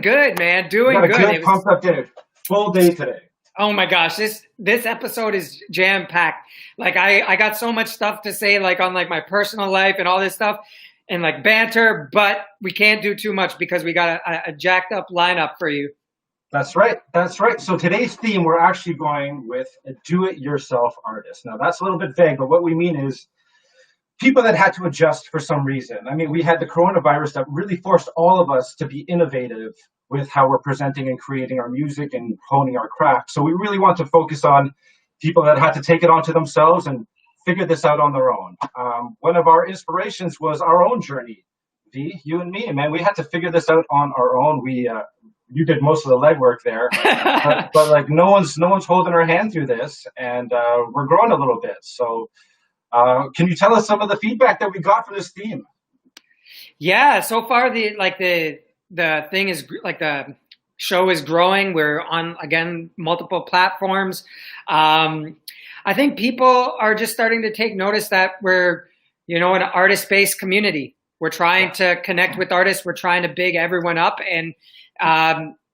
good, man. Doing got a good. good pumped up day. Full day today. Oh my gosh, this episode is jam packed. Like I got so much stuff to say, like on like my personal life and all this stuff, and like banter. But we can't do too much because we got a jacked up lineup for you. That's right. That's right. So today's theme, we're actually going with a do-it-yourself artist. Now that's a little bit vague, but what we mean is people that had to adjust for some reason. I mean, we had the coronavirus that really forced all of us to be innovative with how we're presenting and creating our music and honing our craft. So we really want to focus on people that had to take it onto themselves and figure this out on their own. One of our inspirations was our own journey. V, you and me, man, we had to figure this out on our own. You did most of the legwork there, but like no one's holding our hand through this, and we're growing a little bit. So can you tell us some of the feedback that we got for this theme? Yeah, so far the thing is like the show is growing. We're on again multiple platforms. I think people are just starting to take notice that we're an artist-based community. We're trying to connect with artists. We're trying to big everyone up, and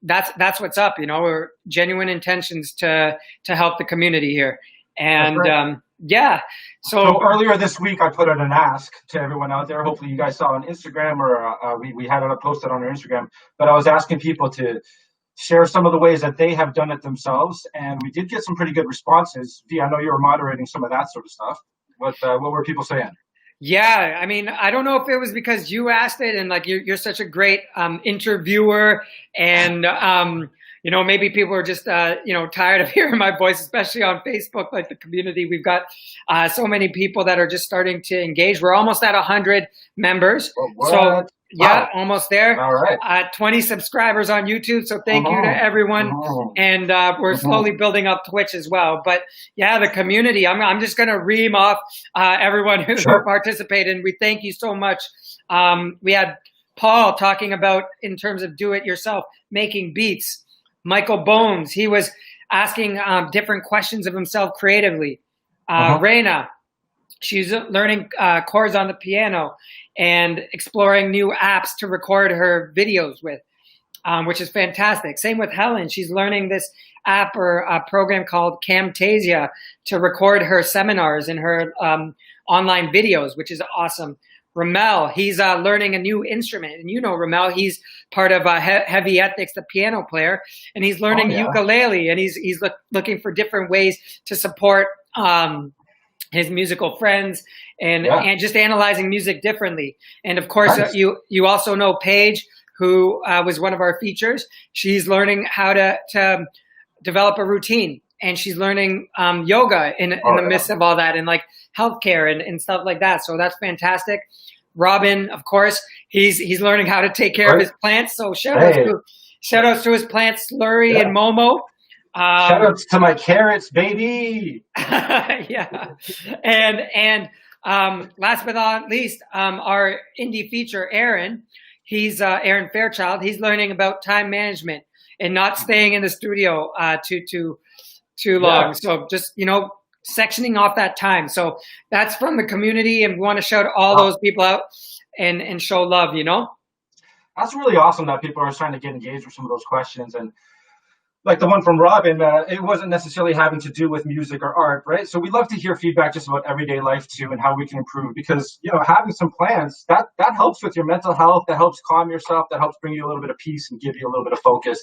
that's what's up. We're genuine intentions to help the community here, and right. Yeah. So earlier this week, I put out an ask to everyone out there. Hopefully you guys saw on Instagram, or we had it posted on our Instagram. But I was asking people to share some of the ways that they have done it themselves. And we did get some pretty good responses. V, I know you were moderating some of that sort of stuff. What were people saying? Yeah, I mean, I don't know if it was because you asked it and like you're such a great interviewer, and maybe people are just tired of hearing my voice, especially on Facebook, like the community. We've got so many people that are just starting to engage. We're almost at 100 members. So yeah, almost there. All right. 20 subscribers on YouTube. So thank you to everyone. And we're slowly building up Twitch as well. But yeah, the community, I'm just going to ream off everyone who participated. And we thank you so much. We had Paul talking about, in terms of do it yourself, making beats. Michael Bones, he was asking different questions of himself creatively. Reina, she's learning chords on the piano and exploring new apps to record her videos with, which is fantastic. Same with Helen. She's learning this app or a program called Camtasia to record her seminars and her online videos, which is awesome. Ramel, he's learning a new instrument. And Ramel, he's part of Heavy Ethics, the piano player, and he's learning ukulele, and he's looking for different ways to support his musical friends and just analyzing music differently. And of course, you also know Paige, who was one of our features. She's learning how to develop a routine, and she's learning yoga in the midst of all that, and like healthcare and stuff like that. So that's fantastic. Robin, of course, he's learning how to take care of his plants. So shout outs to his plants, Slurry and Momo. Shout outs to my carrots, baby. Yeah. And last but not least, our indie feature, Aaron. He's Aaron Fairchild. He's learning about time management and not staying in the studio too long. Yeah. So just sectioning off that time. So that's from the community, and we want to shout all those people out and show love. That's really awesome that people are trying to get engaged with some of those questions. And like the one from Robin, it wasn't necessarily having to do with music or art, right? So we love to hear feedback just about everyday life too, and how we can improve, because having some plans that helps with your mental health, that helps calm yourself, that helps bring you a little bit of peace and give you a little bit of focus.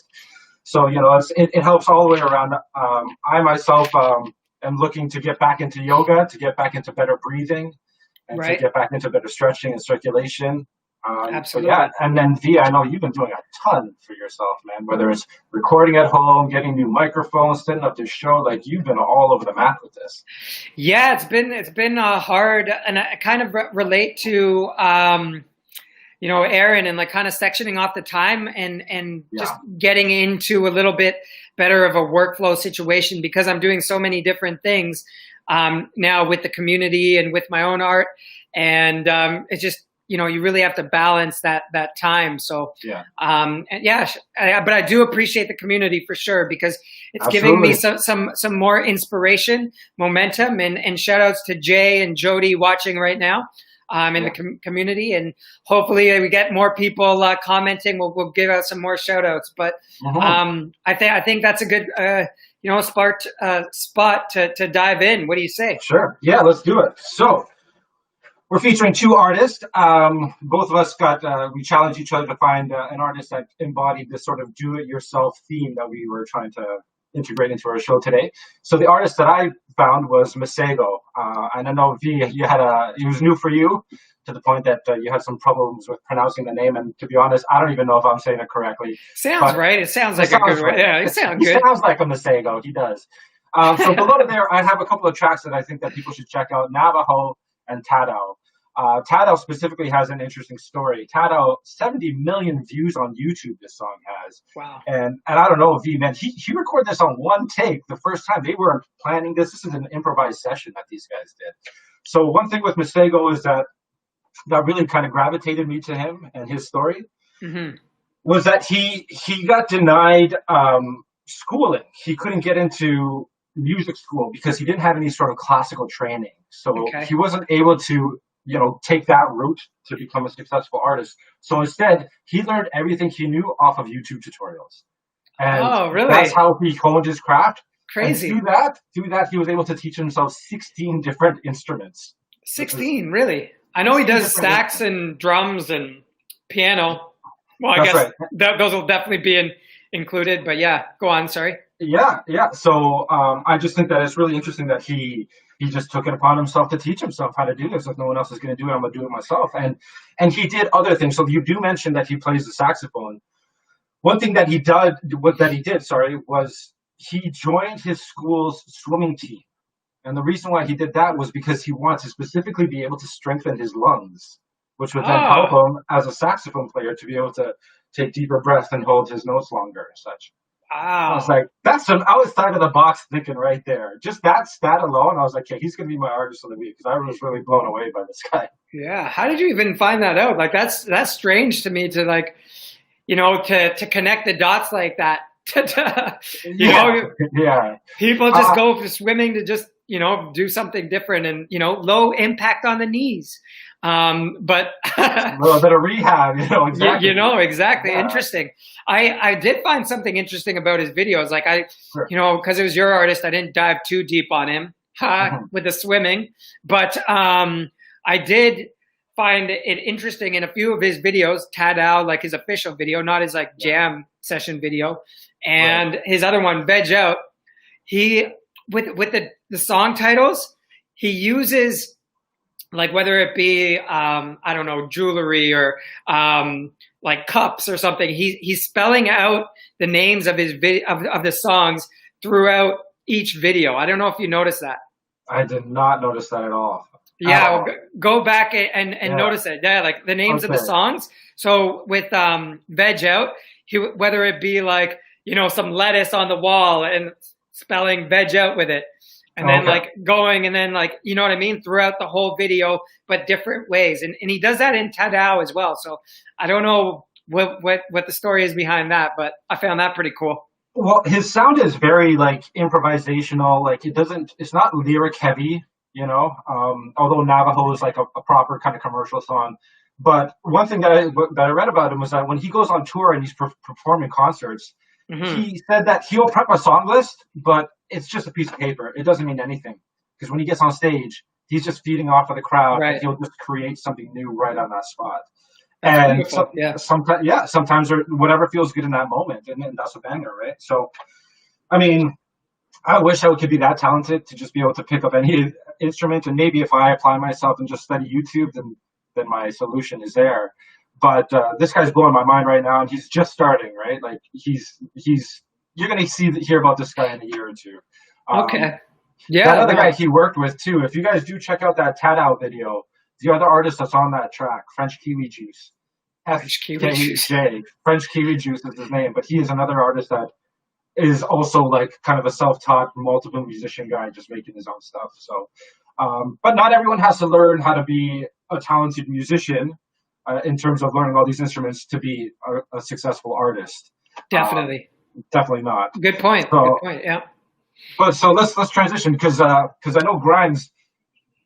So it helps all the way around. I myself am looking to get back into yoga, to get back into better breathing, and to get back into better stretching and circulation. Absolutely. Yeah, and then V, I know you've been doing a ton for yourself, man. Whether it's recording at home, getting new microphones, setting up this show, like you've been all over the map with this. Yeah, it's been hard, and I kind of relate to Aaron, and like kind of sectioning off the time and just getting into a little bit better of a workflow situation, because I'm doing so many different things now with the community and with my own art, and it's just. You really have to balance that time. So, but I do appreciate the community for sure, because it's giving me some more inspiration, momentum, and shout outs to Jay and Jody watching right now. in the community, and hopefully we get more people commenting. We'll give out some more shout outs, but I think that's a good spot to dive in. What do you say? Sure. Yeah, let's do it. So we're featuring two artists. Both of us we challenged each other to find an artist that embodied this sort of do-it-yourself theme that we were trying to integrate into our show today. So the artist that I found was Masego. And I know, V, it was new for you to the point that you had some problems with pronouncing the name. And to be honest, I don't even know if I'm saying it correctly. Sounds right. It sounds like a good way. Yeah, it sounds good. He sounds like a Masego. He does. So below there, I have a couple of tracks that I think that people should check out, Navajo and Tadao. Tadao specifically has an interesting story. Tadao, 70 million views on YouTube this song has. Wow. And I don't know, V, man, he recorded this on one take the first time. They weren't planning this. This is an improvised session that these guys did. So one thing with Masego is that really kind of gravitated me to him and his story was that he got denied schooling. He couldn't get into music school because he didn't have any sort of classical training. So he wasn't able to take that route to become a successful artist. So instead, he learned everything he knew off of YouTube tutorials. And really? That's how he honed his craft. Crazy. And through that, he was able to teach himself 16 different instruments. 16, really? I know he does sax and drums and piano. Well, I guess those will definitely be included, but yeah, go on, sorry. Yeah. So I just think that it's really interesting that he just took it upon himself to teach himself how to do this. If no one else is going to do it, I'm going to do it myself. And he did other things. So you do mention that he plays the saxophone. One thing that he did was he joined his school's swimming team. And the reason why he did that was because he wanted to specifically be able to strengthen his lungs, which would then help him as a saxophone player to be able to take deeper breaths and hold his notes longer and such. Wow. I was like, I was out of the box thinking right there. Just that stat alone, I was like, okay, he's going to be my artist of the week because I was really blown away by this guy. Yeah. How did you even find that out? Like, that's strange to me to to connect the dots like that. People just go for swimming to just, do something different and, low impact on the knees. But a little bit of rehab, exactly. Exactly. Yeah. Interesting. I did find something interesting about his videos. Like because it was your artist, I didn't dive too deep on him with the swimming, but I did find it interesting in a few of his videos, Tadao, like his official video, not his like jam session video, and his other one, Veg Out. He with the song titles, he uses like whether it be I don't know, jewelry or like cups or something. He's spelling out the names of his of the songs throughout each video. I don't know if you noticed that. I did not notice that at all. Yeah, go back and notice it. Yeah, like the names of the songs. So with Veg Out, whether it be like some lettuce on the wall and spelling Veg Out with it, and then like going and then like what I mean throughout the whole video, but different ways. And he does that in Tadao as well. So I don't know what the story is behind that, but I found that pretty cool. Well, his sound is very like improvisational. Like it's not lyric heavy. Although Navajo is like a proper kind of commercial song. But one thing that I read about him was that when he goes on tour and he's performing concerts, he said that he'll prep a song list, but it's just a piece of paper. It doesn't mean anything. Because when he gets on stage, he's just feeding off of the crowd. Right. And he'll just create something new right on that spot. And sometimes whatever feels good in that moment, and that's a banger, right? So, I mean, I wish I could be that talented to just be able to pick up any instrument, and maybe if I apply myself and just study YouTube, then my solution is there. But this guy's blowing my mind right now, and he's just starting, right? Like you're gonna hear about this guy in a year or two. Okay. Yeah. That other guy he worked with too. If you guys do check out that Tadao video, the other artist that's on that track, French Kiwi Juice. French Kiwi Juice. French Kiwi Juice is his name, but he is another artist that is also like kind of a self-taught multiple musician guy just making his own stuff. So, but not everyone has to learn how to be a talented musician in terms of learning all these instruments to be a successful artist. Definitely. Definitely not. Good point. So, good point. Yeah. But so let's transition because I know Grimes,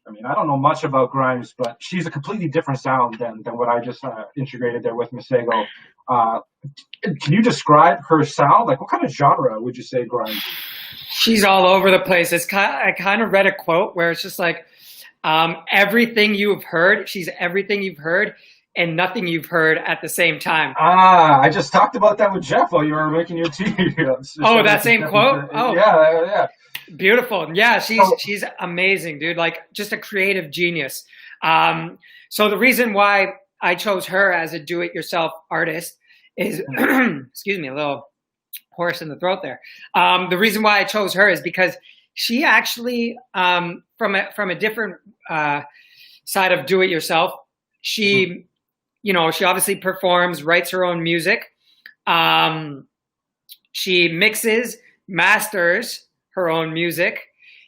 I mean, I don't know much about Grimes, but she's a completely different sound than what I just integrated there with Masego. Can you describe her sound? Like, what kind of genre would you say Grimes is? She's all over the place. I kind of read a quote where it's just like, everything you've heard, she's everything you've heard and nothing you've heard at the same time. I just talked about that with Jeff while you were making your tea. Oh, that same quote? Oh, yeah. Beautiful. Yeah, she's amazing, dude. Like, just a creative genius. So the reason why I chose her as a do-it-yourself artist is, excuse me, a little hoarse in the throat there. The reason why I chose her is because she actually, from a different side of do-it-yourself, she, you know, she obviously performs, writes her own music. She mixes, masters her own music.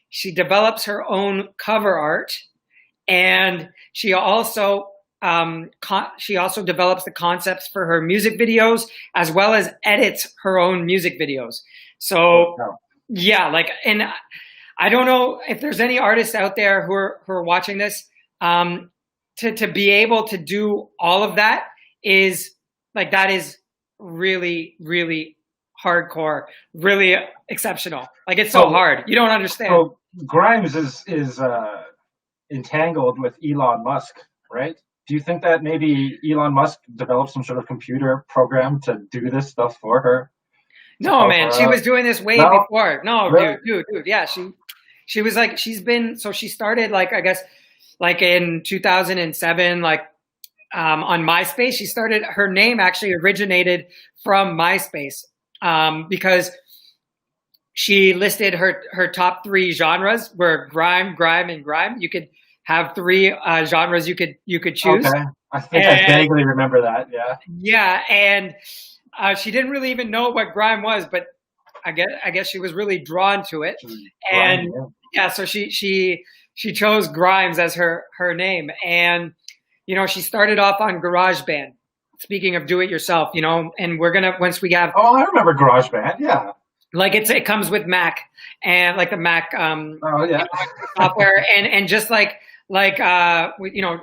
She develops her own cover art, and she also develops the concepts for her music videos, as well as edits her own music videos. So yeah, like, and I don't know if there's any artists out there who are watching this, to be able to do all of that is like, that is really, really hardcore, really exceptional. Like, it's so hard. You don't understand. So Grimes is entangled with Elon Musk, right? Do you think that maybe Elon Musk developed some sort of computer program to do this stuff for her? No, man, she was doing this way before. No, really? dude. Yeah, she was like, she started, like, I guess, like in 2007, like, on MySpace. She started, her name actually originated from MySpace, because she listed her top 3 genres were grime, and grime. You could have 3 genres you could choose. Okay. I think I vaguely remember that. Yeah. Yeah, and she didn't really even know what grime was, but I guess she was really drawn to it. And yeah, so she chose Grimes as her name, and you know, she started off on GarageBand. Speaking of do it yourself, you know, and we're gonna, once we have. Oh, I remember GarageBand. Yeah. Like, it comes with Mac, and like the Mac software, and just like you know,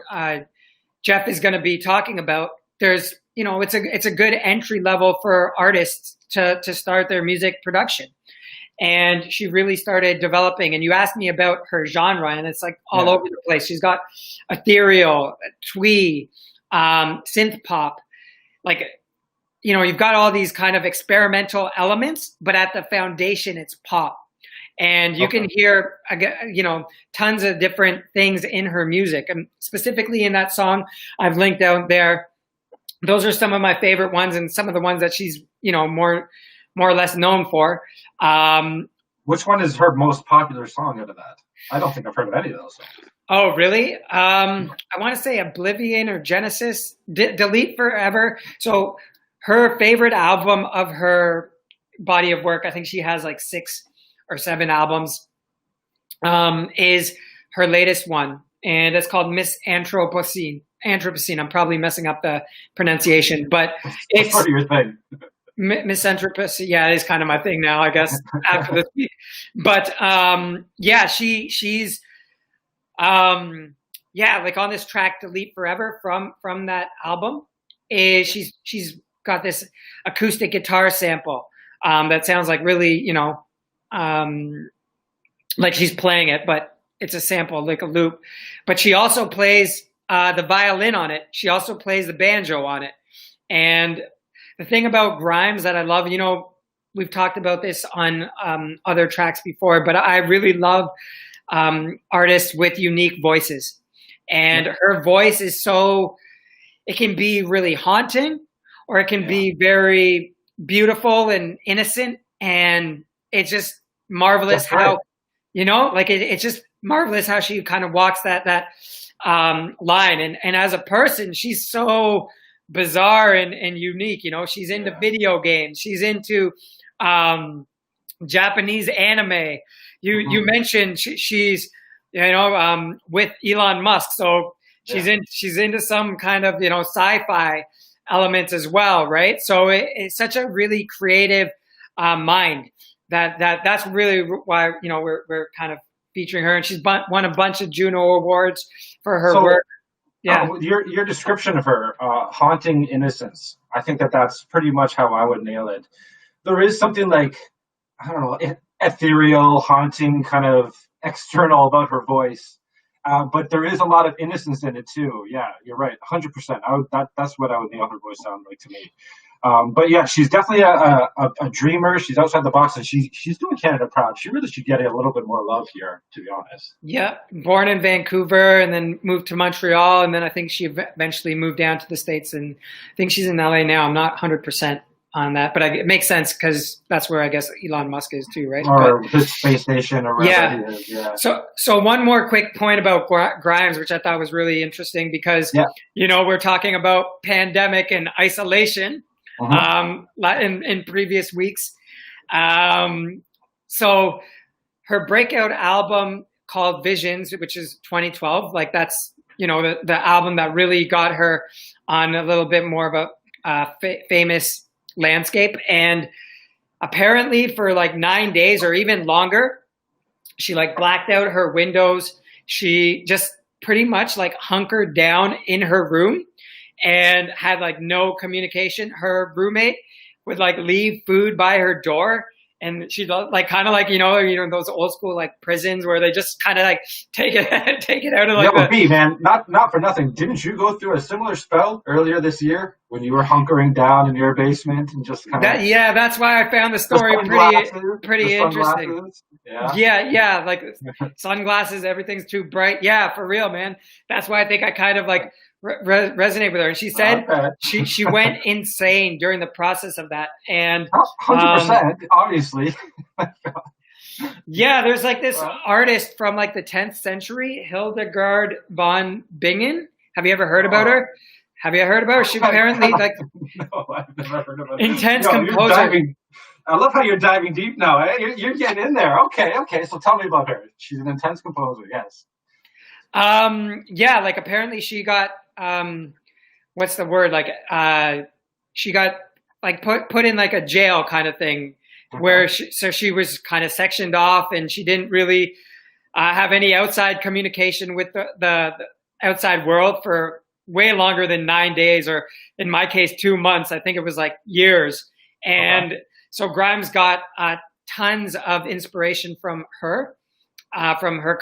Jeff is going to be talking about. There's, you know, it's a good entry level for artists to start their music production, and she really started developing. And you asked me about her genre, and it's like all over the place. She's got ethereal, twee, synth pop, like, you know, you've got all these kind of experimental elements, but at the foundation, it's pop. And you can hear, you know, tons of different things in her music. And specifically in that song I've linked out there, those are some of my favorite ones, and some of the ones that she's, you know, more or less known for. Which one is her most popular song out of that? I don't think I've heard of any of those songs. Oh, really? I want to say Oblivion or Genesis, Delete Forever. So her favorite album of her body of work, I think she has like 6 or 7 albums, is her latest one. And it's called Miss Anthropocene. I'm probably messing up the pronunciation, but it's part of your thing. Miss Anthropocene. Yeah, it is kind of my thing now, I guess, after this week. But yeah, she's like on this track Delete Forever from that album, she's got this acoustic guitar sample that sounds like really, you know, like she's playing it, but it's a sample, like a loop. But she also plays the violin on it. She also plays the banjo on it. And the thing about Grimes that I love, you know, we've talked about this on other tracks before, but I really love artists with unique voices. And her voice is so, it can be really haunting, or it can be very beautiful and innocent. And it's just marvelous how, you know, like it's just marvelous how she kind of walks that line. And as a person, she's so bizarre and unique. You know, she's into video games. She's into Japanese anime. You mentioned she's, you know, with Elon Musk. So she's into some kind of, you know, sci-fi elements as well, right? So it's such a really creative mind that's really why, you know, we're kind of featuring her, and she's won a bunch of Juno Awards for her work. Yeah. Your description of her, haunting innocence, I think that's pretty much how I would nail it. There is something like, I don't know, ethereal, haunting, kind of external about her voice. But there is a lot of innocence in it too. Yeah, you're right, 100%. That's what I would nail her voice sound like to me. But yeah, she's definitely a dreamer. She's outside the box, and she's doing Canada proud. She really should get a little bit more love here, to be honest. Yeah, born in Vancouver and then moved to Montreal, and then I think she eventually moved down to the States, and I think she's in LA now. I'm not 100% on that, but it makes sense because that's where I guess Elon Musk is too, right? Or his space station, or wherever he is. Yeah. So one more quick point about Grimes, which I thought was really interesting, because we're talking about pandemic and isolation in previous weeks. So her breakout album called Visions, which is 2012, like that's the album that really got her on a little bit more of a famous landscape. And apparently for like 9 days or even longer, she like blacked out her windows. She just pretty much like hunkered down in her room and had like no communication. Her roommate would like leave food by her door, and she'd like kind of like those old school like prisons where they just kind of like take it out of like. That would be, man. Not for nothing. Didn't you go through a similar spell earlier this year when you were hunkering down in your basement and just kind of? Yeah, that's why I found the story pretty interesting. Yeah, like sunglasses, everything's too bright. Yeah, for real, man. That's why I think I kind of like resonate with her. And she said she went insane during the process of that. And 100%, obviously. Yeah, there's like this artist from like the 10th century, Hildegard von Bingen. Have you ever heard about her? Have you heard about her? She apparently like no, I've never heard about her. Intense composer. I love how you're diving deep now. Eh? You're getting in there. Okay. So tell me about her. She's an intense composer. Yes. Yeah, like apparently she got what's the word? Like she got like put in like a jail kind of thing, where she was kind of sectioned off, and she didn't really have any outside communication with the outside world for way longer than 9 days, or in my case 2 months. I think it was like years. And so Grimes got tons of inspiration from her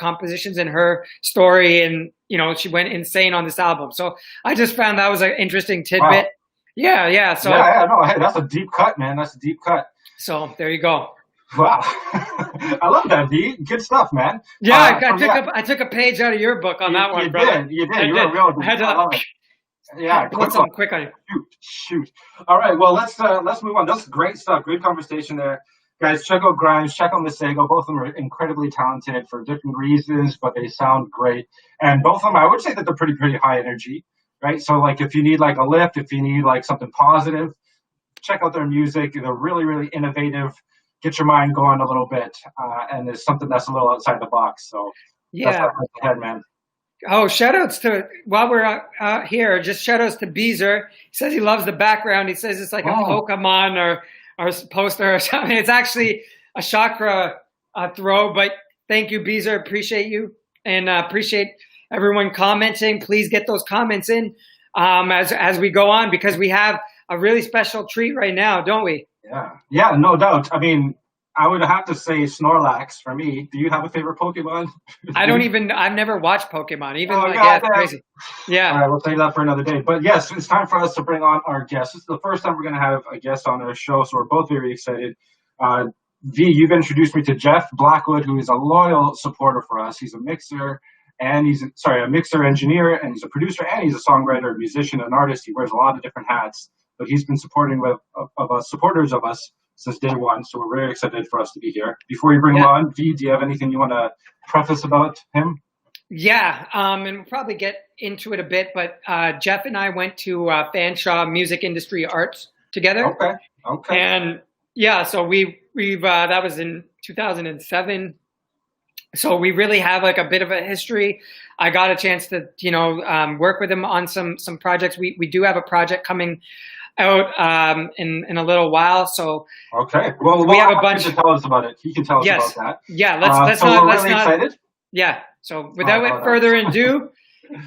compositions and her story, and she went insane on this album. So I just found that was an interesting tidbit. Wow. Yeah. So no, hey, that's a deep cut, man. That's a deep cut. So there you go. Wow, I love that, D. Good stuff, man. Yeah, I took a page out of your book on that one, brother. You did. You were real. I had to, yeah, put something quick on you. Shoot. All right, well, let's move on. That's great stuff. Great conversation there. Guys, check out Grimes, check out Masego. Both of them are incredibly talented for different reasons, but they sound great. And both of them, I would say that they're pretty high energy, right? So, like, if you need, like, a lift, if you need, like, something positive, check out their music. They're really, really innovative. Get your mind going a little bit. And there's something that's a little outside the box. So, yeah. That's ahead, man. Oh, shout-outs to, while we're here, just shout-outs to Beezer. He says he loves the background. He says it's like a Pokemon or poster or something. It's actually a chakra throw, but thank you, Beezer. Appreciate you, and appreciate everyone commenting. Please get those comments in as we go on, because we have a really special treat right now, don't we? Yeah, no doubt. I mean, I would have to say Snorlax for me. Do you have a favorite Pokemon? I've never watched Pokemon. Crazy. Yeah. All right, we'll save that for another day. But yes, it's time for us to bring on our guest. This is the first time we're going to have a guest on our show, so we're both very excited. V, you've introduced me to Jeff Blackwood, who is a loyal supporter for us. He's a mixer, and a mixer engineer, and he's a producer, and he's a songwriter, a musician, an artist. He wears a lot of different hats, but he's been supporters of us since day one, so we're very excited for us to be here. Before you bring him on, V, do you have anything you want to preface about him? Yeah, and we'll probably get into it a bit, but Jeff and I went to Fanshawe Music Industry Arts together. Okay. And yeah, so we've that was in 2007. So we really have like a bit of a history. I got a chance to, work with him on some projects. We do have a project coming out in a little while. So okay, well, we have a bunch to tell us about it. He can tell us yes, about that. yeah. Let's so not we're let's really not. excited. Yeah. So without further ado,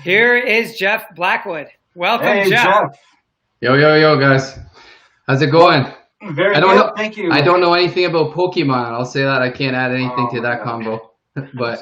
here is Jeff Blackwood. Welcome, hey, Jeff. Yo, guys. How's it going? Very good. Thank you. I don't know anything about Pokemon. I'll say that. I can't add anything to that combo. But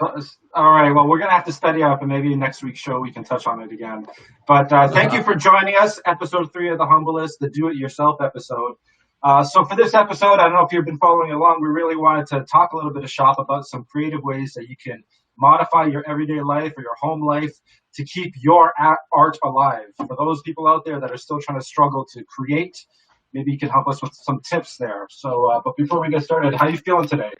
all right, well, we're gonna have to study up, and maybe next week's show we can touch on it again. But thank you for joining us, episode 3 of the Humblist, the Do-It-Yourself episode. So for this episode, I don't know if you've been following along, we really wanted to talk a little bit of shop about some creative ways that you can modify your everyday life or your home life to keep your art alive. For those people out there that are still trying to struggle to create, maybe you can help us with some tips there. So, but before we get started, how are you feeling today?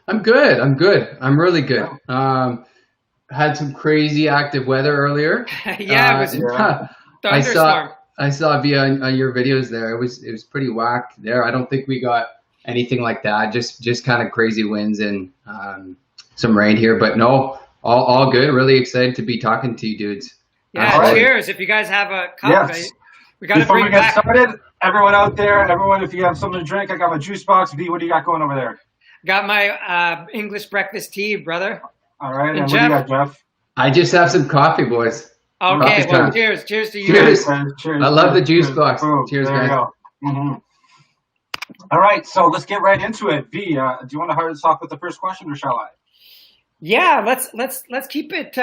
I'm good. I'm really good. Had some crazy active weather earlier. Yeah, it was thunderstorm. I saw via on your videos there. It was pretty whack there. I don't think we got anything like that. Just kind of crazy winds and some rain here, but no, all good. Really excited to be talking to you dudes. Yeah, cheers. If you guys have a cup, yes. We got to bring get started, everyone out there, if you have something to drink, I got my juice box. V, what do you got going over there? Got my English breakfast tea, brother. All right, and what do you got, Jeff? I just have some coffee, boys. Okay, well, cheers to you. Cheers. Cheers. I love the juice box. Boom. Cheers, there guys. You go. Mm-hmm. All right, so let's get right into it. V, do you want to start us off with the first question, or shall I? Yeah, let's keep it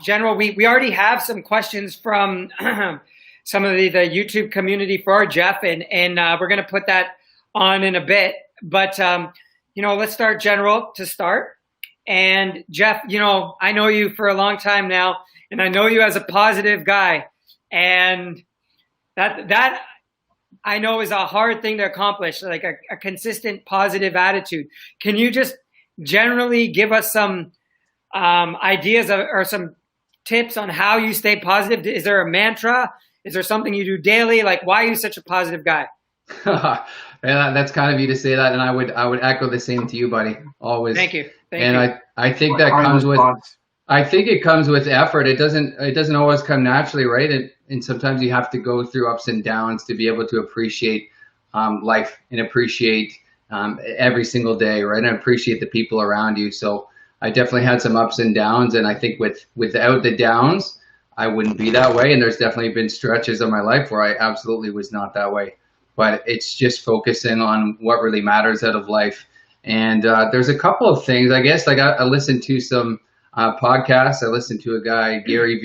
general. We already have some questions from some of the YouTube community for Jeff, and we're going to put that on in a bit. But let's start general to start. And Jeff, I know you for a long time now, and I know you as a positive guy, and that I know is a hard thing to accomplish, like a consistent positive attitude. Can you just generally give us some ideas or some tips on how you stay positive? Is there a mantra? Is there something you do daily? Like, why are you such a positive guy? Man, that's kind of you to say that, and I would echo the same to you, buddy. Always. Thank you. I think that comes with. I think it comes with effort. It doesn't always come naturally, right? And sometimes you have to go through ups and downs to be able to appreciate life and appreciate every single day, right? And appreciate the people around you. So I definitely had some ups and downs, and I think without the downs, I wouldn't be that way. And there's definitely been stretches of my life where I absolutely was not that way. But it's just focusing on what really matters out of life. And there's a couple of things, I guess. Like I listened to some podcasts. I listened to a guy, Gary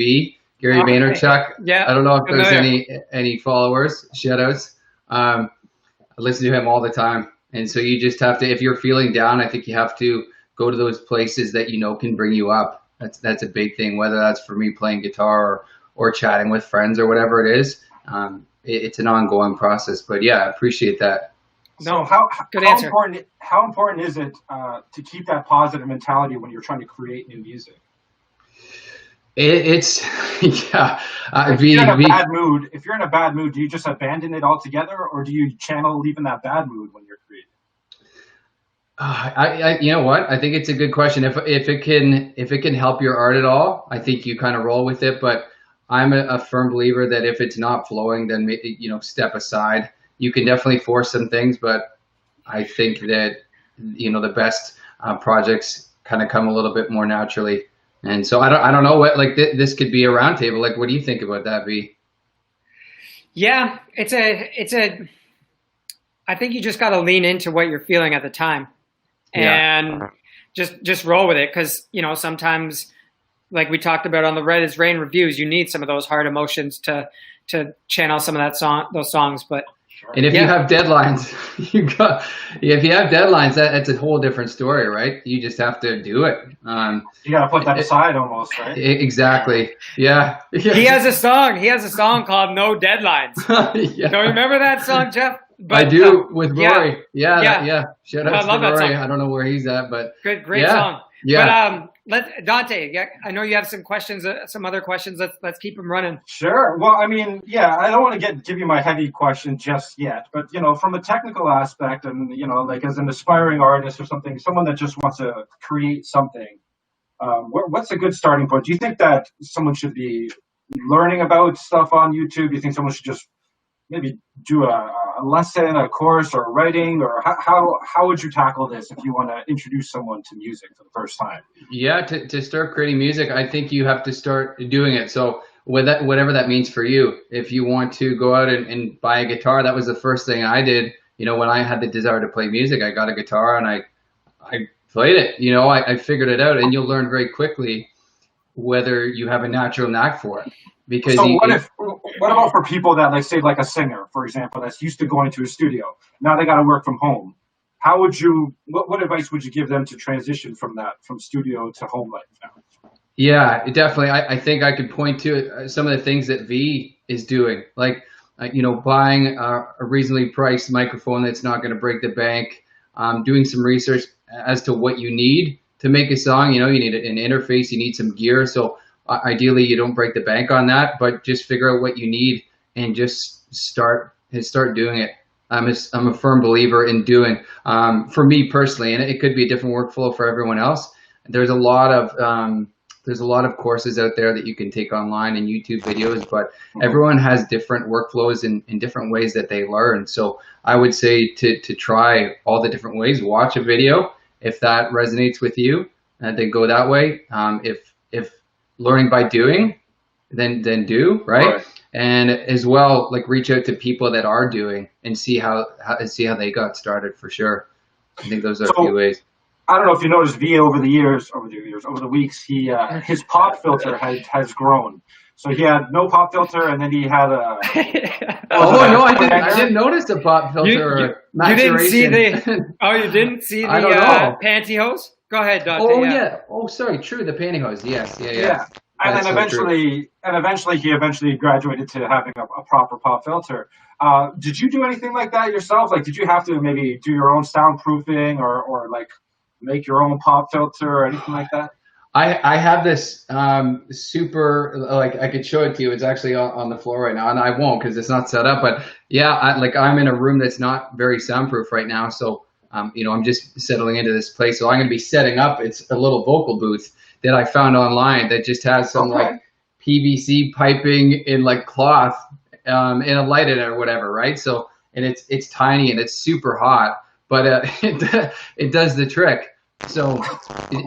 Vaynerchuk. Yeah. I don't know if there's any followers, shout outs. I listen to him all the time. And so you just have to, if you're feeling down, I think you have to go to those places that can bring you up. That's a big thing, whether that's for me playing guitar or chatting with friends or whatever it is. It's an ongoing process, but yeah, I appreciate that. So how important is it to keep that positive mentality when you're trying to create new music? It's yeah. If you're in a bad mood, do you just abandon it altogether, or do you channel even that bad mood when you're creating? You know what? I think it's a good question. If it can help your art at all, I think you kind of roll with it. But I'm a firm believer that if it's not flowing, then step aside. You can definitely force some things, but I think that the best projects kind of come a little bit more naturally. And so I don't know what, like this could be a roundtable. Like, what do you think about that, V? Yeah, I think you just got to lean into what you're feeling at the time, and just roll with it. Because sometimes, like we talked about on the Red is Rain reviews, you need some of those hard emotions to channel some of those songs. But and if you have deadlines, that's a whole different story, right? You just have to do it. You got to put that aside almost, right? Exactly. Yeah. He has a song called No Deadlines. Yeah. Don't you remember that song, Jeff? But, I do with Rory. Yeah. Shout out to Rory. Song. I don't know where he's at, but great song. Yeah. But Dante, I know you have some questions, some other questions. Let's keep them running. Sure. Well, I mean, I don't want to give you my heavy question just yet, but from a technical aspect, and like as an aspiring artist or something, someone that just wants to create something, what's a good starting point? Do you think that someone should be learning about stuff on YouTube? Do you think someone should just maybe do a lesson, a course, or writing, or how would you tackle this if you want to introduce someone to music for the first time? Yeah, to start creating music, I think you have to start doing it. So with that, whatever that means for you, if you want to go out and buy a guitar, that was the first thing I did. You know, when I had the desire to play music, I got a guitar and I played it. You know, I figured it out, and you'll learn very quickly whether you have a natural knack for it. Because so what about for people that, like, say, like a singer, for example, that's used to going to a studio, now they got to work from home? How would you, what advice would you give them to transition from studio to home life now? Yeah, definitely. I think I could point to some of the things that V is doing, like, you know, buying a reasonably priced microphone that's not going to break the bank, doing some research as to what you need to make a song. You know, you need an interface, you need some gear. So ideally you don't break the bank on that, but just figure out what you need and just start doing it. I'm a firm believer in doing, for me personally, and it could be a different workflow for everyone else. There's a lot of courses out there that you can take online and YouTube videos, but everyone has different workflows and different ways that they learn. So I would say to try all the different ways. Watch a video. If that resonates with you, then go that way. If learning by doing, then do, right? And as well, like, reach out to people that are doing and see how they got started, for sure. I think those are a few ways. I don't know if you noticed V over the weeks, his pop filter has grown. So he had no pop filter, and then he had a. Oh no, I didn't notice the pop filter. You didn't see the. Oh, you didn't see the pantyhose? Go ahead, Dante. Oh yeah. Oh, sorry. True, the pantyhose. Yes. Yeah. And then eventually he graduated to having a proper pop filter. Did you do anything like that yourself? Like, did you have to maybe do your own soundproofing or like make your own pop filter or anything like that? I have this super, like, I could show it to you. It's actually on the floor right now, and I won't because it's not set up. But yeah, I'm in a room that's not very soundproof right now, so you know, I'm just settling into this place. So I'm going to be setting up. It's a little vocal booth that I found online that just has some like PVC piping in like cloth and a light in it or whatever, right? So, and it's tiny and it's super hot, but it does the trick. So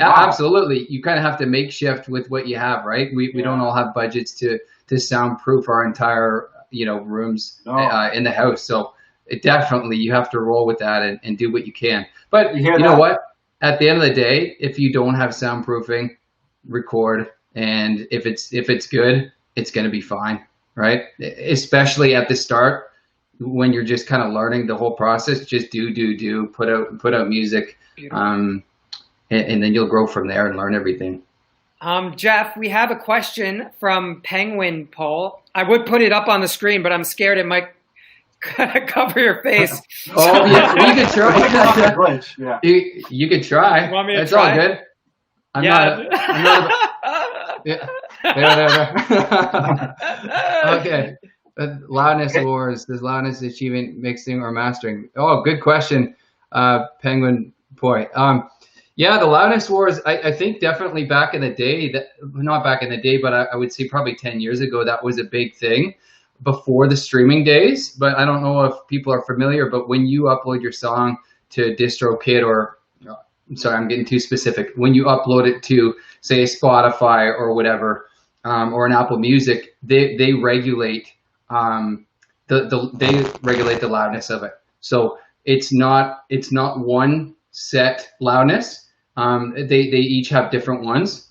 absolutely, you kind of have to makeshift with what you have, right? We don't all have budgets to soundproof our entire, you know, rooms in the house. So definitely you have to roll with that and do what you can. But you know what? At the end of the day, if you don't have soundproofing, record, and if it's good, it's going to be fine, right? Especially at the start when you're just kind of learning the whole process. Just do put out music, and then you'll grow from there and learn everything. Jeff, we have a question from Penguin Poll. I would put it up on the screen, but I'm scared it might cover your face. Oh, yeah, you could try. Yeah. You could try. You want me to it's try? All good. I'm not. Yeah. Okay. Loudness wars. Does loudness achievement mixing or mastering? Oh, good question, Penguin Boy. Yeah, the loudness wars. I think definitely back in the day. Not back in the day, but I would say probably 10 years ago. That was a big thing before the streaming days. But I don't know if people are familiar. But when you upload your song to DistroKid or sorry, I'm getting too specific. When you upload it to, say, Spotify or whatever, or an Apple Music, they regulate they regulate the loudness of it. So it's not one set loudness. They each have different ones.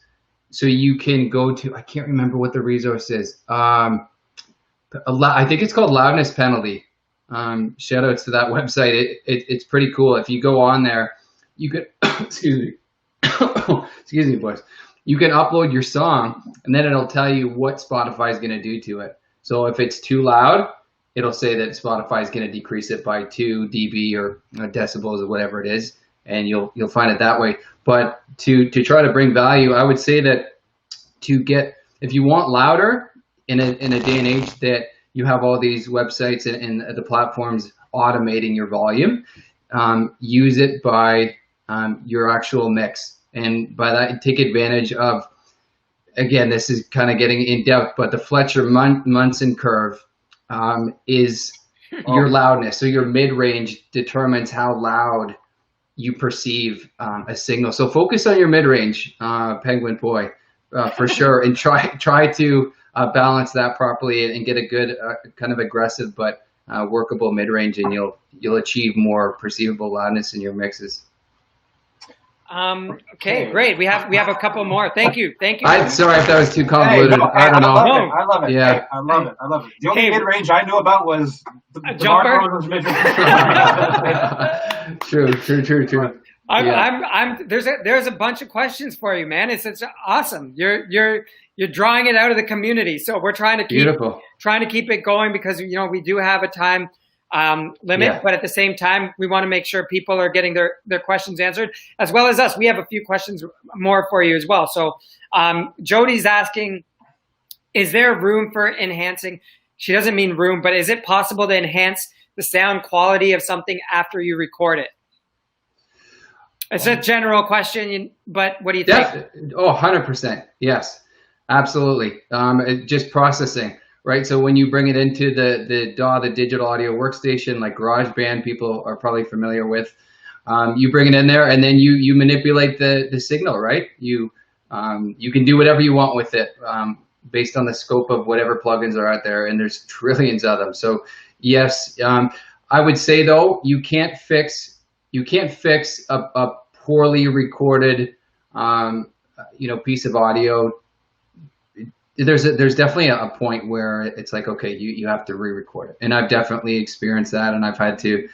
So you can go to, I can't remember what the resource is. I think it's called Loudness Penalty. Shout outs to that website. It's pretty cool. If you go on there, you could, excuse me, boys. You can upload your song, and then it'll tell you what Spotify is going to do to it. So if it's too loud, it'll say that Spotify is going to decrease it by 2 dB or decibels or whatever it is, and you'll find it that way. But to try to bring value, I would say that if you want louder in a day and age that you have all these websites and the platforms automating your volume, use it by your actual mix. And by that, take advantage of, again, this is kind of getting in depth, but the Fletcher Munson curve is your loudness. So your mid-range determines how loud you perceive a signal. So focus on your mid-range, Penguin Boy, for sure, and try to balance that properly and get a good kind of aggressive but workable mid-range, and you'll achieve more perceivable loudness in your mixes. Okay, great. We have a couple more. Thank you. Sorry if that was too convoluted. I don't know. I love it. Yeah, hey, I love it. The only mid-range I knew about was the jumper. True. There's a bunch of questions for you, man. It's awesome. You're drawing it out of the community. So we're trying to keep it going because we do have a time limit, but at the same time, we want to make sure people are getting their questions answered, as well as us. We have a few questions more for you as well. So Jody's asking, is there room for enhancing? She doesn't mean room, but is it possible to enhance the sound quality of something after you record it? It's a general question, but what do you think? Oh, 100%. Yes, absolutely. Just processing. Right, so when you bring it into the DAW, the digital audio workstation, like GarageBand, people are probably familiar with, you bring it in there, and then you manipulate the signal. Right, you can do whatever you want with it based on the scope of whatever plugins are out there, and there's trillions of them. So yes, I would say though you can't fix a poorly recorded piece of audio. There's definitely a point where it's like, okay, you have to re-record it. And I've definitely experienced that, and I've had to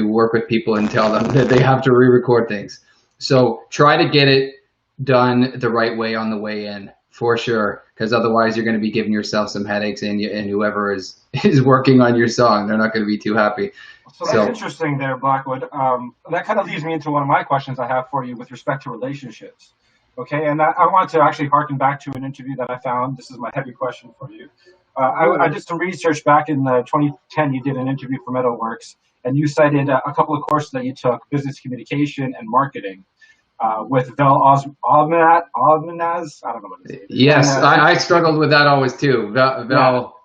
work with people and tell them that they have to re-record things. So try to get it done the right way on the way in, for sure, because otherwise you're going to be giving yourself some headaches, and whoever is working on your song, they're not going to be too happy. So that's interesting there, Blackwood. That kind of leads me into one of my questions I have for you with respect to relationships. Okay, and I want to actually harken back to an interview that I found. This is my heavy question for you. I did some research back in 2010. You did an interview for Metalworks, and you cited a couple of courses that you took, business communication and marketing, with Vel Almanaz. I don't know what it is. Yes, I struggled with that always too. Velo.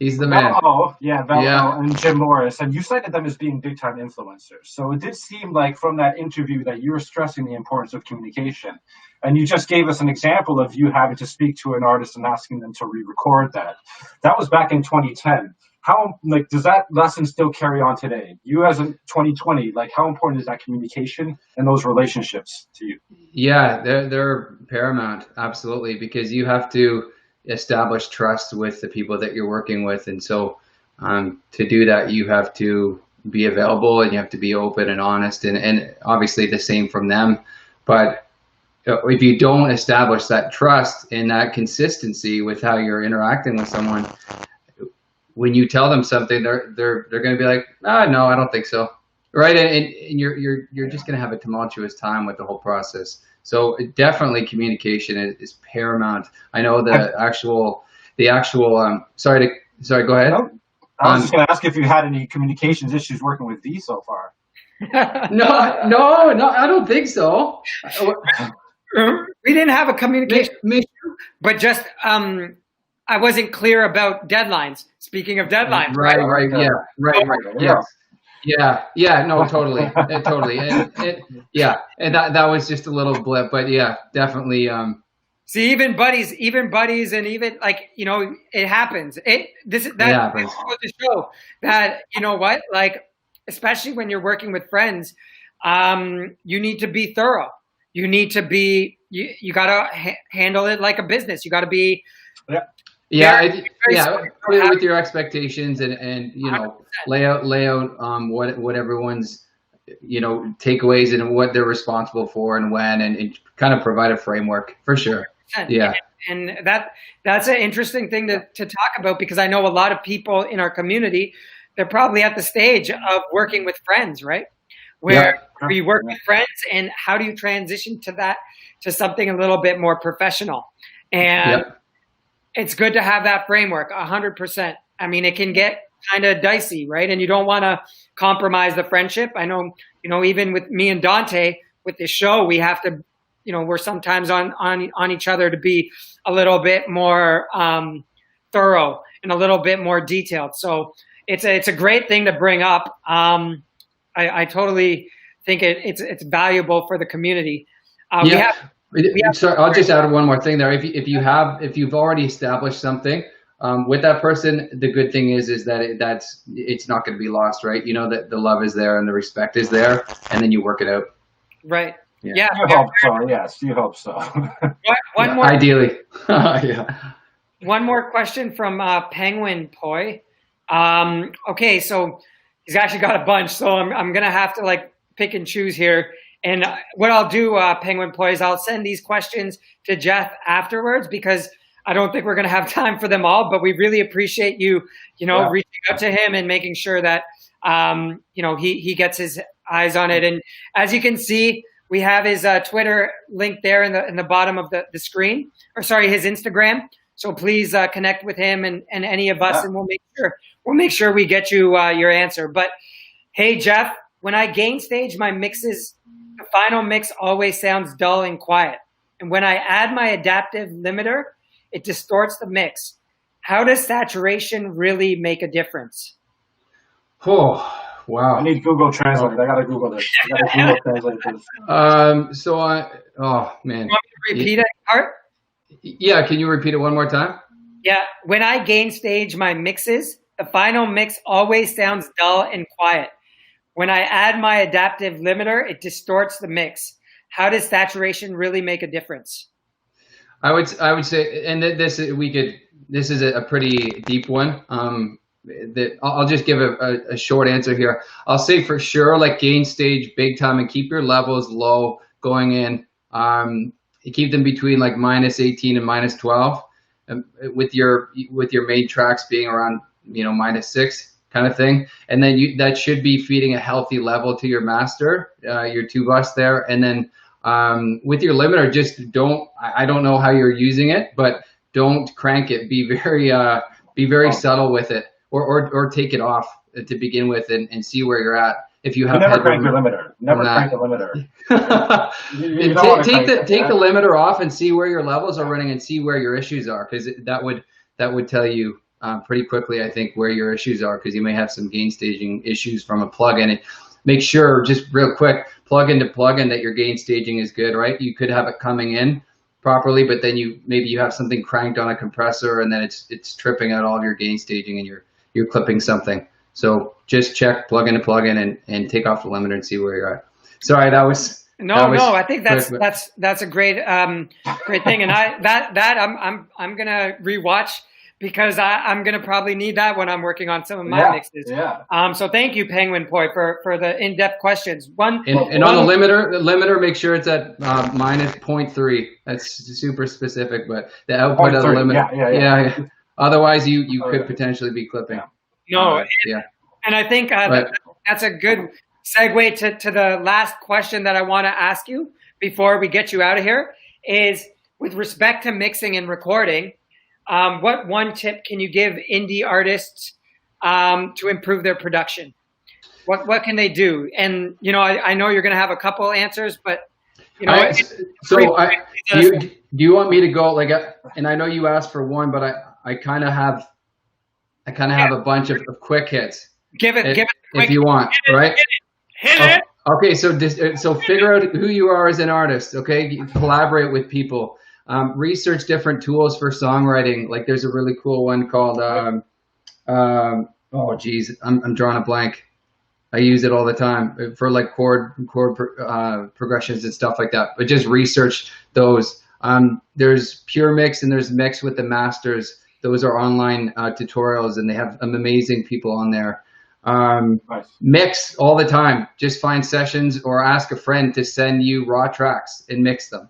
He's the man. Velo and Jim Morris, and you cited them as being big-time influencers. So it did seem like from that interview that you were stressing the importance of communication. And you just gave us an example of you having to speak to an artist and asking them to re-record that. That was back in 2010. How does that lesson still carry on today? You as in 2020, how important is that communication and those relationships to you? Yeah, they're paramount, absolutely, because you have to establish trust with the people that you're working with, and so to do that you have to be available and you have to be open and honest, and obviously the same from them. But if you don't establish that trust and that consistency with how you're interacting with someone, when you tell them something, they're going to be like, no, I don't think so, right? And you're just going to have a tumultuous time with the whole process. So definitely communication is paramount. I know the actual. Sorry, go ahead. I was just going to ask if you had any communications issues working with V so far. No, I don't think so. We didn't have a communication issue, but just I wasn't clear about deadlines. Speaking of deadlines, right, yes. Yeah, no, totally. And that was just a little blip, but yeah, definitely. See, even buddies, and even it happens. That goes to show that, especially when you're working with friends, you need to be thorough. You need to be, you got to handle it like a business. You got to be. Clear with your expectations and lay out what everyone's takeaways and what they're responsible for and when, and kind of provide a framework for sure. Yeah, and that's an interesting thing to talk about, because I know a lot of people in our community, they're probably at the stage of working with friends, right? Where you work with friends, and how do you transition to something a little bit more professional? And it's good to have that framework, 100%. I mean, it can get kind of dicey, right? And you don't want to compromise the friendship. I know, even with me and Dante, with this show, we have to, we're sometimes on each other to be a little bit more thorough and a little bit more detailed. So it's a great thing to bring up. I totally think it's valuable for the community. Sorry, I'll just add one more thing there. If you've already established something with that person, the good thing is that it's not going to be lost, right? You know that the love is there and the respect is there, and then you work it out. Right. Yeah. You hope so. Yes, you hope so. One more. Ideally. Yeah. One more question from Penguin Poi. Okay, so he's actually got a bunch, so I'm gonna have to like pick and choose here. And what I'll do, Penguin Poi, is I'll send these questions to Jeff afterwards because I don't think we're gonna have time for them all. But we really appreciate you, reaching out to him and making sure that he gets his eyes on it. And as you can see, we have his Twitter link there in the bottom of the screen, or sorry, his Instagram. So please connect with him and any of us, and we'll make sure we get you your answer. But hey, Jeff, when I gain stage my mixes, the final mix always sounds dull and quiet. And when I add my adaptive limiter, it distorts the mix. How does saturation really make a difference? Oh, wow. I need Google Translate. I got to Google this. I got to Google Translate this. Oh, man. You want me to repeat it, Art? Yeah, can you repeat it one more time? Yeah, when I gain stage my mixes, the final mix always sounds dull and quiet. When I add my adaptive limiter, it distorts the mix. How does saturation really make a difference? I would say, and this is a pretty deep one. I'll just give a short answer here. I'll say for sure, like gain stage big time and keep your levels low going in. You keep them between like -18 and -12, with your main tracks being around -6 kind of thing, and then that should be feeding a healthy level to your master, your 2-bus there, and then with your limiter, just don't. I don't know how you're using it, but don't crank it. Be very subtle with it, or take it off to begin with and see where you're at. If you have never crank your limiter. Never crank the limiter. Take the limiter off and see where your levels are running and see where your issues are, because that would tell you pretty quickly, I think, where your issues are, because you may have some gain staging issues from a plugin. And make sure, just real quick, plugin to plugin, that your gain staging is good, right? You could have it coming in properly, but then maybe you have something cranked on a compressor and then it's tripping out all of your gain staging and you're clipping something. So just check plugin to plugin and take off the limiter and see where you're at. Sorry, that was no. I think that's a great thing, and I'm gonna rewatch because I'm gonna probably need that when I'm working on some of my mixes. Yeah. So thank you, Penguin Poi, for the in-depth questions. On the limiter, make sure it's at -0.3. That's super specific, but the output of the limiter. Yeah. Otherwise, you could potentially be clipping. No, and I think that's a good segue to the last question that I want to ask you before we get you out of here, is with respect to mixing and recording, what one tip can you give indie artists to improve their production? What can they do? And, I know you're going to have a couple answers, but, do you want me to go and I know you asked for one, but I kind of have a bunch of quick hits. Give it if you want, right? Hit it. Okay, so figure out who you are as an artist. Okay, collaborate with people. Research different tools for songwriting. Like there's a really cool one called I'm drawing a blank. I use it all the time for like chord progressions and stuff like that. But just research those. There's Pure Mix and there's Mix with the Masters. Those are online tutorials, and they have amazing people on there. Nice. Mix all the time. Just find sessions or ask a friend to send you raw tracks and mix them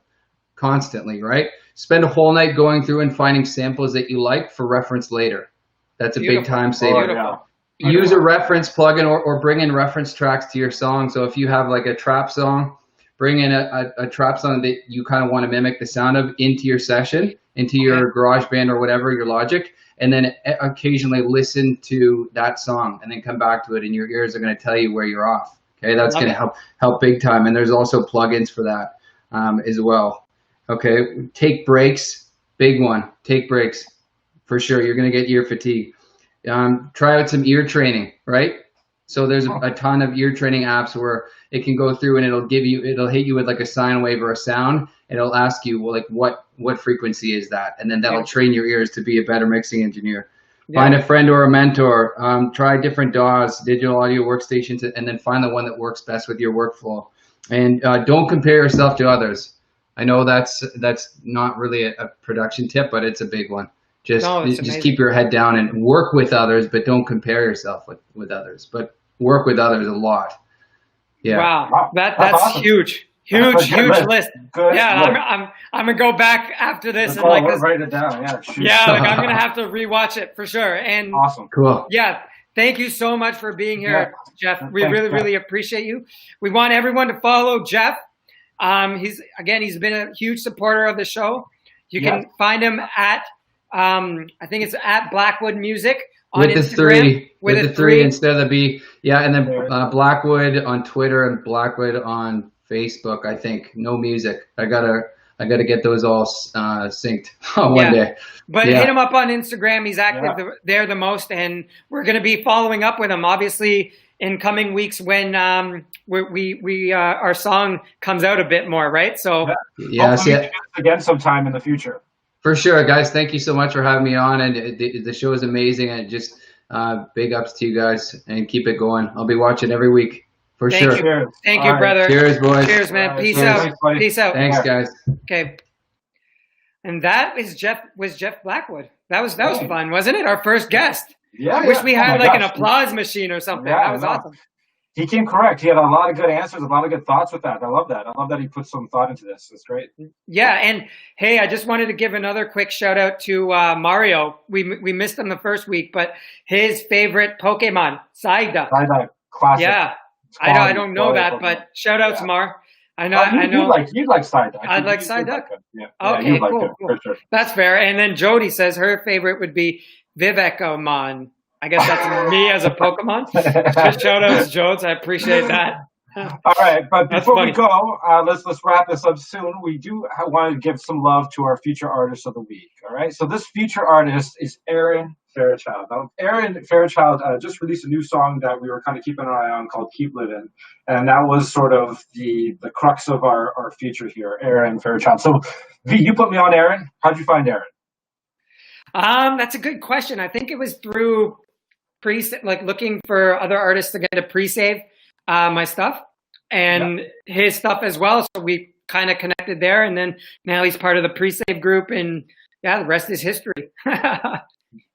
constantly, right? Spend a whole night going through and finding samples that you like for reference later. That's a big time saver. Use a reference plugin or bring in reference tracks to your song. So if you have like a trap song, bring in a trap song that you kind of want to mimic the sound of into your session, into your GarageBand or whatever, your Logic, and then occasionally listen to that song and then come back to it, and your ears are going to tell you where you're off. Okay, that's going to help big time. And there's also plugins for that as well. Okay, take breaks, big one. Take breaks for sure. You're going to get ear fatigue. try out some ear training, right? So there's a ton of ear training apps where it can go through and it'll hit you with like a sine wave or a sound, and it'll ask you, well, like what frequency is that? And then that'll train your ears to be a better mixing engineer. Yeah. Find a friend or a mentor, try different DAWs, digital audio workstations, and then find the one that works best with your workflow. And don't compare yourself to others. I know that's not really a production tip, but it's a big one. Just keep your head down and work with others, but don't compare yourself with others. But work with others a lot. Yeah. Wow, that's awesome. Huge list. Good. Yeah, I'm gonna go back after this and write it down. Yeah. Yeah, like I'm gonna have to rewatch it for sure. And awesome. Cool. Yeah. Thank you so much for being here, Jeff. We really appreciate you. We want everyone to follow Jeff. He's been a huge supporter of the show. You can find him at I think it's at Blackwood Music on with Instagram. With the three instead of the B. Yeah, and then Blackwood on Twitter and Blackwood on Facebook. I think no music. I gotta get those all synced one day. But hit him up on Instagram. He's active there the most, and we're gonna be following up with him obviously in coming weeks when our song comes out a bit more, right? So again sometime in the future. For sure, guys. Thank you so much for having me on, and the show is amazing, and just big ups to you guys, and keep it going. I'll be watching every week for sure. Thank you, brother. Cheers, boys. Cheers, man. Peace out. Peace out. Thanks, guys. Okay. And that is Jeff Blackwood. That was fun, wasn't it? Our first guest. Yeah. I wish we had an applause machine or something. Yeah, that was awesome. He came correct. He had a lot of good answers, a lot of good thoughts with that. I love that. I love that he put some thought into this. It's great. Yeah, and hey, I just wanted to give another quick shout out to Mario. We missed him the first week, but his favorite Pokemon, Psyduck. Psyduck, classic. Yeah, I don't know that, but shout out to Mar. I know. You'd like Psyduck. I'd like Psyduck. Yeah. Okay, cool. For sure. That's fair. And then Jody says her favorite would be Vivekomon. I guess that's me as a Pokemon. Just shout out to Jones. I appreciate that. All right, but before we go, let's wrap this up soon. We do want to give some love to our feature artist of the week. All right, so this feature artist is Aaron Fairchild. Now, Aaron Fairchild just released a new song that we were kind of keeping an eye on called "Keep Living," and that was sort of the crux of our feature here, Aaron Fairchild. So, V, you put me on Aaron. How'd you find Aaron? That's a good question. I think it was through looking for other artists to get to pre-save my stuff and his stuff as well. So we kind of connected there, and then now he's part of the pre-save group, and the rest is history.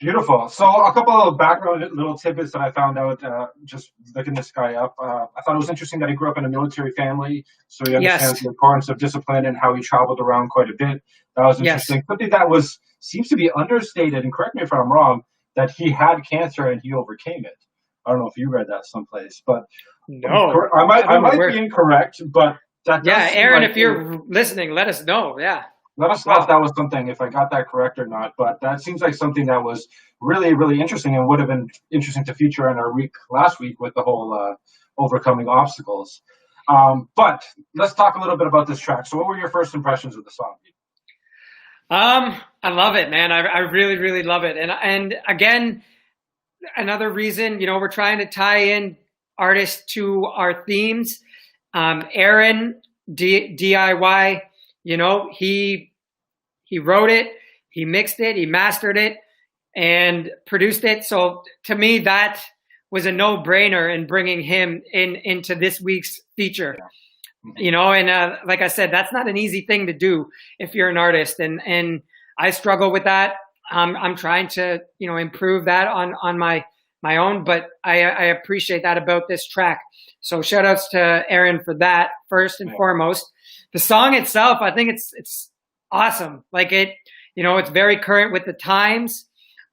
Beautiful. So a couple of background little tidbits that I found out just looking this guy up. I thought it was interesting that he grew up in a military family, so he understands the importance of discipline and how he traveled around quite a bit. That was interesting. Something that seems to be understated, and correct me if I'm wrong, that he had cancer and he overcame it. I don't know if you read that someplace, but no, I might be incorrect, but that does Aaron, if you're listening, let us know. Yeah. Let us know if that was something, if I got that correct or not. But that seems like something that was really, really interesting and would have been interesting to feature in our week last week with the whole overcoming obstacles. But let's talk a little bit about this track. So what were your first impressions of the song? I love it, man. I really, really love it. And again, another reason, we're trying to tie in artists to our themes. Aaron, DIY, he wrote it, he mixed it, he mastered it, and produced it. So to me, that was a no-brainer in bringing him into this week's feature. And like I said, that's not an easy thing to do if you're an artist, and I struggle with that. I'm trying to improve that on my own, but I appreciate that about this track. So shout outs to Aaron for that first and foremost. The song itself, I think it's awesome. Like it's very current with the times.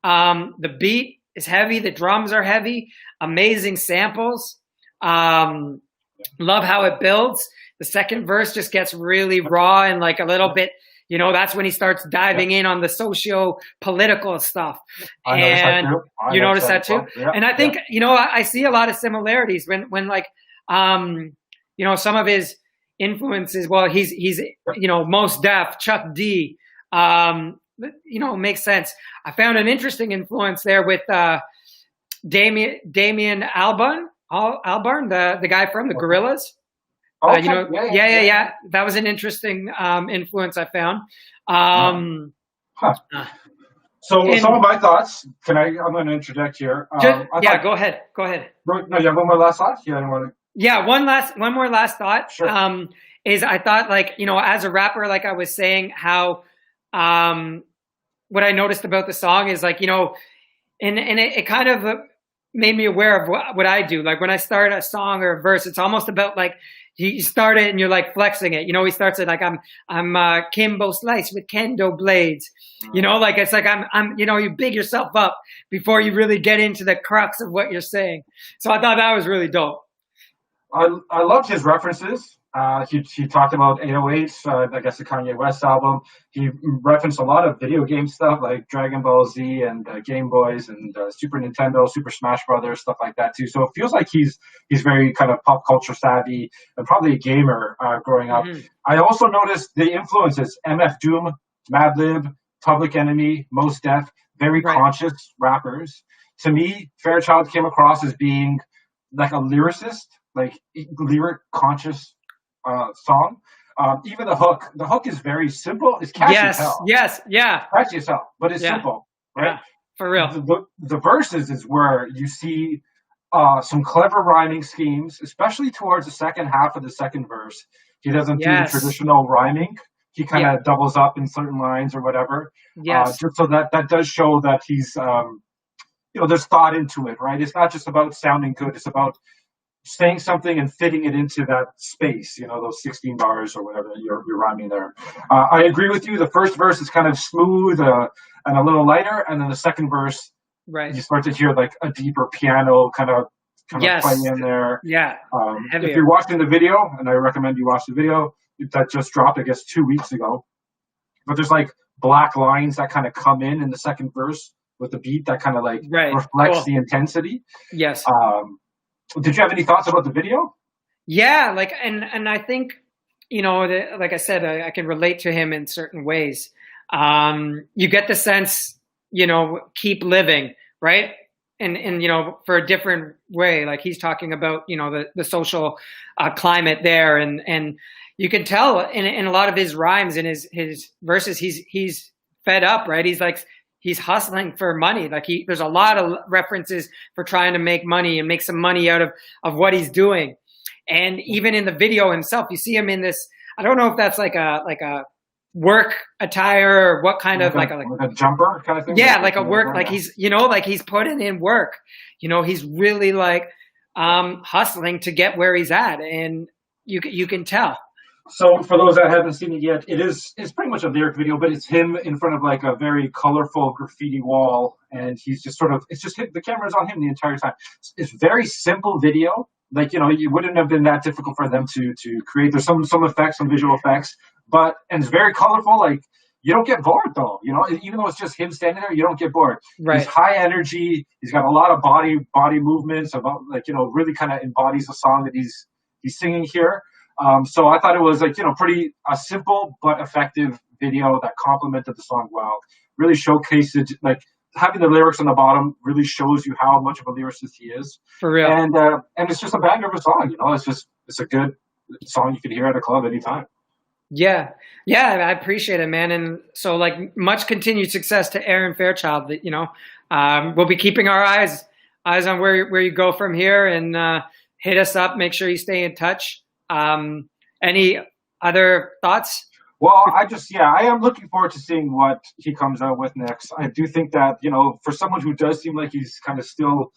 The beat is heavy, the drums are heavy, amazing samples. Love how it builds. The second verse just gets really raw and like a little bit, that's when he starts diving in on the socio-political stuff. And you notice that too? Yeah, and I think, I see a lot of similarities when like, some of his influences, well, he's Mos Def, Chuck D, makes sense. I found an interesting influence there with Damien Albarn, the guy from the Gorillas. Okay. You know, yeah. That was an interesting influence I found. So some of my thoughts. I'm going to interject here. Go ahead. No, you have one more last thought? Yeah, one more last thought. Sure. Is I thought, like, you know, as a rapper, like I was saying, how what I noticed about the song is, like, you know, and it kind of made me aware of what I do. Like when I start a song or a verse, it's almost about like you start it and you're like flexing it. You know, he starts it like I'm Kimbo Slice with kendo blades. You know, like it's like I'm you know, you big yourself up before you really get into the crux of what you're saying. So I thought that was really dope. I loved his references. He talked about 808s, I guess the Kanye West album. He referenced a lot of video game stuff like Dragon Ball Z and Game Boys and Super Nintendo, Super Smash Brothers, stuff like that too. So it feels like he's very kind of pop culture savvy and probably a gamer growing up. I also noticed the influences: MF Doom, Madlib, Public Enemy, Mos Def, very conscious rappers. To me, Fairchild came across as being like a lyricist, like lyric conscious song. Even the hook is very simple. It's catchy as hell. Catchy as hell, but it's simple, right? Yeah, for real. The verses is where you see some clever rhyming schemes, especially towards the second half of the second verse. He doesn't do the traditional rhyming. He kind of doubles up in certain lines or whatever. Just so that does show that he's you know, there's thought into it, right? It's not just about sounding good. It's about saying something and fitting it into that space, you know, those 16 bars or whatever you're rhyming there. I agree with you. The first verse is kind of smooth and a little lighter, and then the second verse, you start to hear like a deeper piano kind of play in there. If you're watching the video, and I recommend you watch the video, that just dropped, I guess, 2 weeks ago. But there's like black lines that kind of come in the second verse with the beat that kind of like reflects the intensity. Did you have any thoughts about the video? Yeah, like, and I think, you know, like I said, I can relate to him in certain ways. You get the sense, you know, keep living, right? And you know, for a different way, like he's talking about, you know, the social climate there, and you can tell in a lot of his rhymes and his verses, he's fed up, right? He's like, he's hustling for money. Like there's a lot of references for trying to make money and make some money out of what he's doing. And even in the video himself, you see him in this, I don't know if that's like a work attire or what kind of like a jumper kind of thing. Yeah, like a work, like he's, you know, like he's putting in work. You know, he's really like hustling to get where he's at, and you can tell. So for those that haven't seen it yet, it's pretty much a lyric video, but it's him in front of like a very colorful graffiti wall, and he's just sort of, it's just the camera's on him the entire time. It's very simple video. Like, you know, it wouldn't have been that difficult for them to create. There's some effects, some visual effects, and it's very colorful. Like, you don't get bored though, you know, even though it's just him standing there, you don't get bored. He's high energy. He's got a lot of body movements, about, like, you know, really kind of embodies the song that he's singing here. So I thought it was, like, you know, pretty simple but effective video that complemented the song well. Really showcased it, like having the lyrics on the bottom really shows you how much of a lyricist he is. For real. And it's just a banger of a song, you know. It's a good song you could hear at a club anytime. Yeah, I appreciate it, man. And so, like, much continued success to Aaron Fairchild. That, you know, we'll be keeping our eyes on where you go from here, and hit us up. Make sure you stay in touch. Any other thoughts? Well, I am looking forward to seeing what he comes out with next. I do think that, you know, for someone who does seem like he's kind of still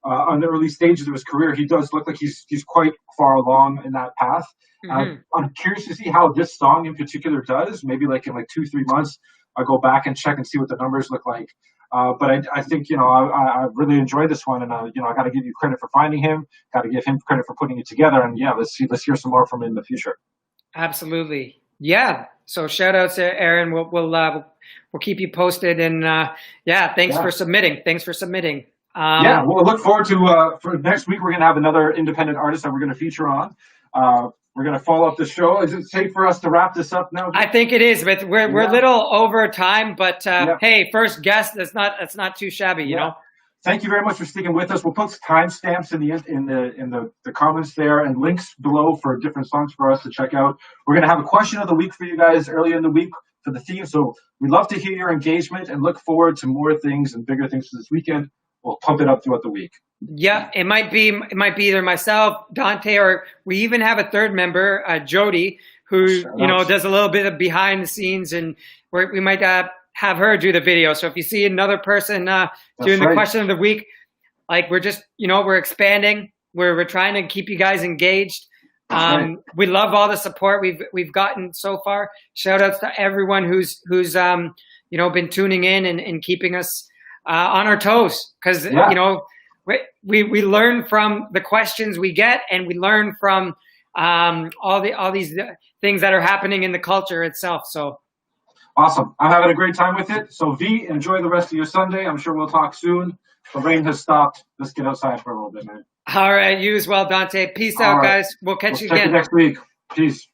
on the early stages of his career, he does look like he's quite far along in that path. Mm-hmm. I'm curious to see how this song in particular does. Maybe like in like 2-3 months, I'll go back and check and see what the numbers look like. But I think, you know, I really enjoyed this one, and you know, I got to give you credit for finding him. Got to give him credit for putting it together, and let's hear some more from him in the future. Absolutely, yeah. So shout out to Aaron. We'll keep you posted, and thanks for submitting. We'll look forward to for next week. We're gonna have another independent artist that we're gonna feature on. We're going to follow up the show. Is it safe for us to wrap this up now? I think it is, but we're a little over time. But hey, first guest, that's not too shabby, you know. Thank you very much for sticking with us. We'll put timestamps in the comments there and links below for different songs for us to check out. We're going to have a question of the week for you guys early in the week for the theme. So we'd love to hear your engagement and look forward to more things and bigger things this weekend. We'll pump it up throughout the week. Yeah, it might be either myself, Dante, or we even have a third member, Jody, who does a little bit of behind the scenes, and we might have her do the video. So if you see another person doing the question of the week, like we're just we're expanding. We're trying to keep you guys engaged. We love all the support we've gotten so far. Shout outs to everyone who's been tuning in and keeping us on our toes, because we learn from the questions we get, and we learn from all these things that are happening in the culture itself. So awesome. I'm having a great time with it. So V, enjoy the rest of your Sunday. I'm sure we'll talk soon. The rain has stopped. Let's get outside for a little bit, man. All right. You as well, Dante. Peace out, guys. We'll catch you again next week. Peace.